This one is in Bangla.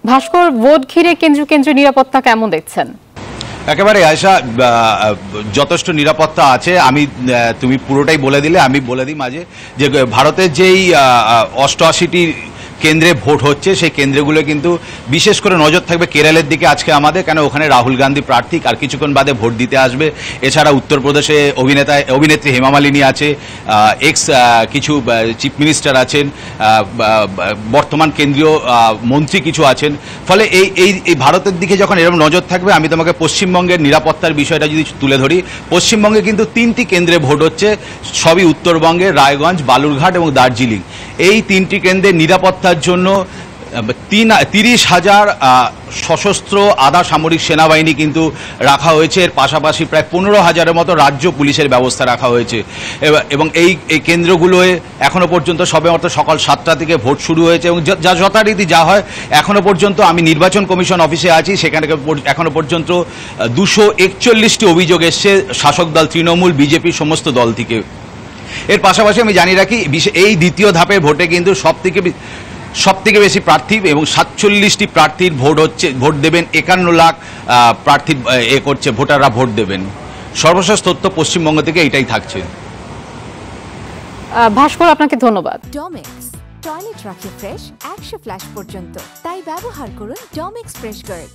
ভাস্কর, ভোট ঘিরে কেন্দ্রীয় নিরাপত্তা কেমন দেখছেন? একেবারে আয়শা, যথেষ্ট নিরাপত্তা আছে। তুমি পুরোটাই বলে দিলে, আমি বলে দিই মাঝে যে ভারতের যেই 88টি কেন্দ্রে ভোট হচ্ছে সেই কেন্দ্রগুলো কিন্তু বিশেষ করে নজর থাকবে কেরলের দিকে আজকে আমাদের, কেন ওখানে রাহুল গান্ধী প্রার্থী আর কিছুক্ষণ বাদে ভোট দিতে আসবে। এছাড়া উত্তরপ্রদেশে অভিনেত্রী হেমা মালিনী আছে, কিছু চিফ মিনিস্টার আছেন, বর্তমান কেন্দ্রীয় মন্ত্রী কিছু আছেন। ফলে এই ভারতের দিকে যখন এরকম নজর থাকবে, আমি তোমাকে পশ্চিমবঙ্গের নিরাপত্তার বিষয়টা যদি তুলে ধরি, পশ্চিমবঙ্গে কিন্তু 3টি কেন্দ্রে ভোট হচ্ছে, সবই উত্তরবঙ্গে, রায়গঞ্জ, বালুরঘাট এবং দার্জিলিং। এই 3টি কেন্দ্রের নিরাপত্তার জন্য 30,000 সশস্ত্র আধা সামরিক সেনাবাহিনী কিন্তু রাখা হয়েছে। এর পাশাপাশি প্রায় 15,000-এর মতো রাজ্য পুলিশের ব্যবস্থা রাখা হয়েছে। এবং এই কেন্দ্রগুলোয় এখনো পর্যন্ত সবেমাত্র সকাল 7টা থেকে ভোট শুরু হয়েছে এবং যথারীতি যা হয় এখনো পর্যন্ত, আমি নির্বাচন কমিশন অফিসে আছি, সেখানে এখনো পর্যন্ত 241টি অভিযোগ এসছে শাসক দল তৃণমূল, বিজেপি সমস্ত দল থেকে। এর পাশাপাশি আমি জানিয়ে রাখি, এই দ্বিতীয় ধাপের ভোটে কিন্তু সবথেকে বেশি প্রার্থী এবং 47টি প্রার্থীর ভোট দেবেন, 51 লাখ প্রার্থী ভোটাররা ভোট দেবেন। সর্বশেষ তথ্য পশ্চিমবঙ্গ থেকে এটাই থাকছে। ভাস্কর, আপনাকে ধন্যবাদ। ডমেক্স টয়লেট রাখে ফ্রেশ 100 ফ্ল্যাশ পর্যন্ত, তাই ব্যবহার করুন ডমেক্স ফ্রেশ গার্ড।